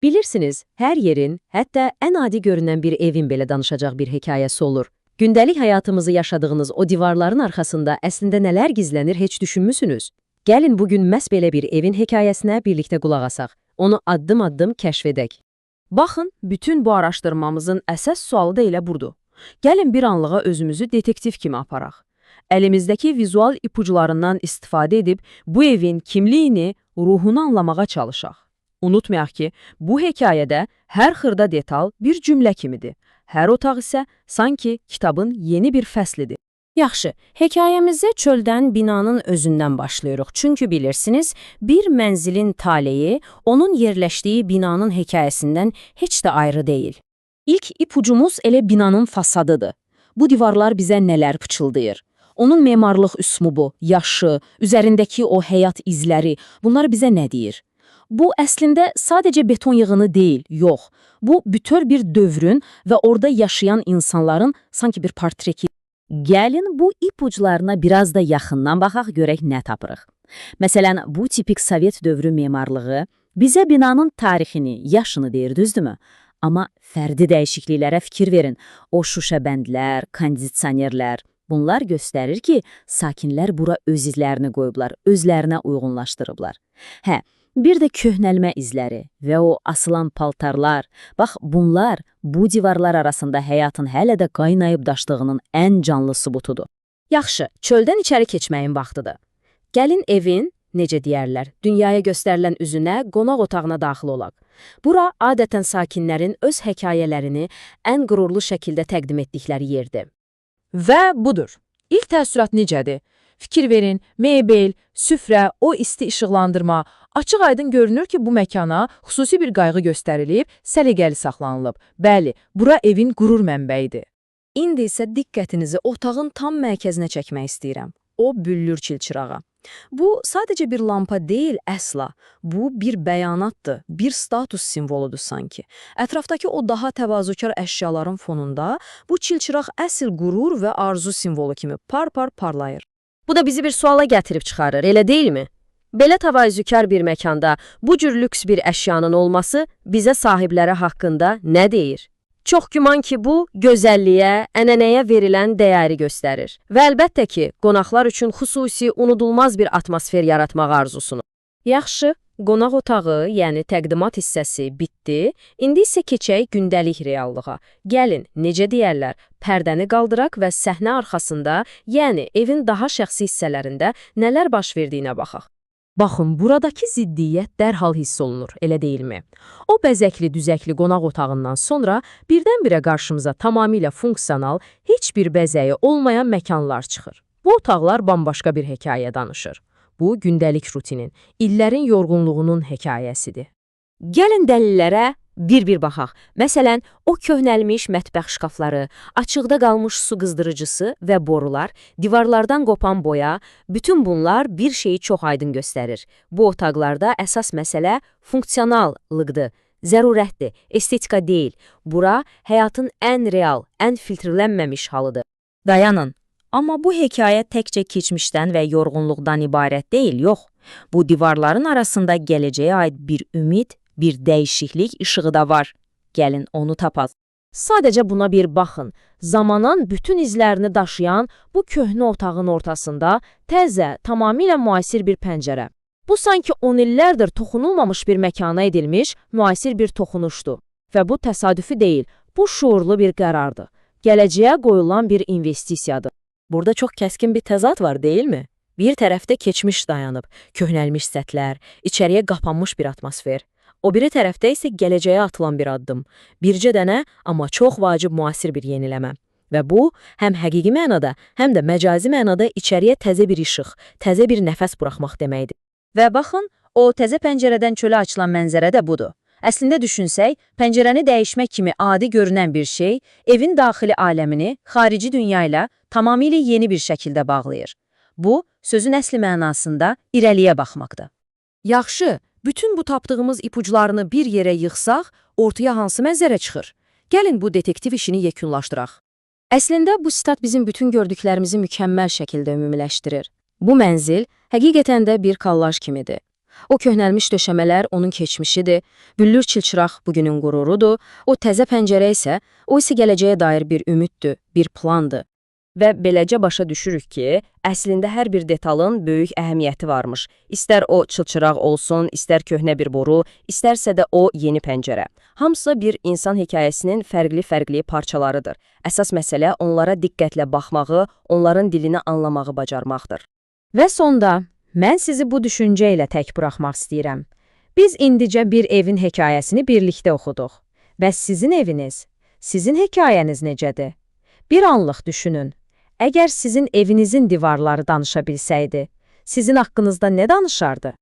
Bilirsiniz, hər yerin, hətta ən adi görünən bir evin belə danışacaq bir hekayəsi olur. Gündəlik həyatımızı yaşadığınız o divarların arxasında əslində nələr gizlənir heç düşünmüsünüz? Gəlin bugün məhz belə bir evin hekayəsinə birlikdə qulaq asaq. Onu addım-addım kəşf edək. Baxın, bütün bu araşdırmamızın əsas sualı da elə budur. Gəlin bir anlığa özümüzü detektiv kimi aparaq. Əlimizdəki vizual ipucularından istifadə edib bu evin kimliyini, ruhunu anlamağa çalışaq. Unutmayaq ki, bu hekayədə hər xırda detal bir cümlə kimidir. Hər otaq isə sanki kitabın yeni bir fəslidir. Yaxşı, hekayəmizə çöldən binanın özündən başlayırıq. Çünki bilirsiniz, bir mənzilin taleyi onun yerləşdiyi binanın hekayəsindən heç də ayrı deyil. İlk ipucumuz elə binanın fasadıdır. Bu divarlar bizə nələr pıçıldayır? Onun memarlıq üslubu, yaşı, üzərindəki o həyat izləri, bunlar bizə nə deyir? Bu əslində sadəcə beton yığını deyil, yox. Bu bütöv bir dövrün və orada yaşayan insanların sanki bir portreti. Gəlin bu ipuclarına biraz da yaxından baxaq, görək nə tapırıq. Məsələn, bu tipik Sovet dövrü memarlığı bizə binanın tarixini, yaşını deyir, düzdürmü? Amma fərdi dəyişikliklərə fikir verin. O şüşəbəndlər, kondisionerlər, bunlar göstərir ki, sakinlər bura öz izlərini qoyublar, özlərinə uyğunlaşdırıblar. Bir də köhnəlmə izləri və o asılan paltarlar. Bax, bunlar bu divarlar arasında həyatın hələ də qaynayıb daşdığının ən canlı sübutudur. Yaxşı, çöldən içəri keçməyin vaxtıdır. Gəlin evin, necə deyərlər, dünyaya göstərilən üzünə, qonaq otağına daxil olaq. Bura adətən sakinlərin öz hekayələrini ən qürurlu şəkildə təqdim etdikləri yerdir. Və budur. İlk təəssürat necədir? Fikir verin, mebel, süfrə, o isti işıqlandırma, açıq aydın görünür ki, bu məkana xüsusi bir qayğı göstərilib, səliqəli saxlanılıb. Bəli, bura evin qürur mənbəyidir. İndi isə diqqətinizi otağın tam mərkəzinə çəkmək istəyirəm. O büllür çilçırağa. Bu sadəcə bir lampa deyil əsla. Bu bir bəyanatdır, bir status simvoludur sanki. Ətrafdakı o daha təvazökar əşyaların fonunda bu çilçıraq əsl qürur və arzu simvolu kimi par-par parlayır. Bu da bizi bir suala gətirib çıxarır, elə deyilmi? Belə təvazökar bir məkanda bu cür lüks bir əşyanın olması bizə sahibləri haqqında nə deyir? Çox güman ki, bu gözəlliyə, ənənəyə verilən dəyəri göstərir. Və əlbəttə ki, qonaqlar üçün xüsusi, unudulmaz bir atmosfer yaratmaq arzusunu. Yaxşı, qonaq otağı, yəni təqdimat hissəsi bitdi, indi isə keçək gündəlik reallığa. Gəlin, necə deyərlər, pərdəni qaldıraq və səhnə arxasında, yəni evin daha şəxsi hissələrində nələr baş verdiyinə baxaq. Baxın, buradakı ziddiyyət dərhal hiss olunur, elə deyilmi? O bəzəkli-düzəkli qonaq otağından sonra birdən-birə qarşımıza tamamilə funksional, heç bir bəzəyi olmayan məkanlar çıxır. Bu otaqlar bambaşqa bir hekayə danışır. Bu, gündəlik rutinin, illərin yorğunluğunun hekayəsidir. Gəlin dəlillərə bir-bir baxaq. Məsələn, o köhnəlmiş mətbəx şkafları, açıqda qalmış su qızdırıcısı və borular, divarlardan qopan boya, bütün bunlar bir şeyi çox aydın göstərir. Bu otaqlarda əsas məsələ funksionallıqdır, zərurətdir, estetika deyil. Bura həyatın ən real, ən filtrlənməmiş halıdır. Dayanın. Amma bu hekayə təkcə keçmişdən və yorğunluqdan ibarət deyil, yox. Bu divarların arasında gələcəyə aid bir ümid, bir dəyişiklik işığı da var. Gəlin onu tapaq. Sadəcə buna bir baxın. Zamanın bütün izlərini daşıyan bu köhnə otağın ortasında təzə, tamamilə müasir bir pəncərə. Bu sanki 10 illərdir toxunulmamış bir məkana edilmiş müasir bir toxunuşdur. Və bu təsadüfi deyil, bu şuurlu bir qərardır. Gələcəyə qoyulan bir investisiyadır. Burada çox kəskin bir təzad var, deyilmi? Bir tərəfdə keçmiş dayanıb, köhnəlmiş səthlər, içəriyə qapanmış bir atmosfer. O biri tərəfdə isə gələcəyə atılan bir addım. Bircə dənə, amma çox vacib müasir bir yeniləmə. Və bu, həm həqiqi mənada, həm də məcazi mənada içəriyə təzə bir işıq, təzə bir nəfəs buraxmaq deməkdir. Və baxın, o təzə pəncərədən çölə açılan mənzərə də budur. Əslində düşünsək, pəncərəni dəyişmək kimi adi görünən bir şey, evin daxili aləmini xarici dünya ilə tamamilə yeni bir şəkildə bağlayır. Bu, sözün əsli mənasında irəliyə baxmaqdır. Yaxşı, bütün bu tapdığımız ipuclarını bir yerə yığsaq, ortaya hansı mənzərə çıxır? Gəlin bu detektiv işini yekunlaşdıraq. Əslində, bu sitat bizim bütün gördüklərimizi mükəmməl şəkildə ümumiləşdirir. Bu mənzil həqiqətən də bir kollaj kimidir. O köhnəlmiş döşəmələr onun keçmişidir, büllür çilçıraq bugünün qururudur, o təzə pəncərə isə, gələcəyə dair bir ümiddir, bir plandır. Və beləcə başa düşürük ki, əslində hər bir detalın böyük əhəmiyyəti varmış. İstər o çılçıraq olsun, istər köhnə bir boru, istərsə də o yeni pəncərə. Hamısı bir insan hekayəsinin fərqli-fərqli parçalarıdır. Əsas məsələ onlara diqqətlə baxmağı, onların dilini anlamağı bacarmaqdır. Və sonda, mən sizi bu düşüncə ilə tək buraxmaq istəyirəm. Biz indicə bir evin hekayəsini birlikdə oxuduq. Və sizin eviniz, sizin hekayəniz necədir? Bir anlıq düşünün. Əgər sizin evinizin divarları danışa bilsəydi, sizin haqqınızda nə danışardı?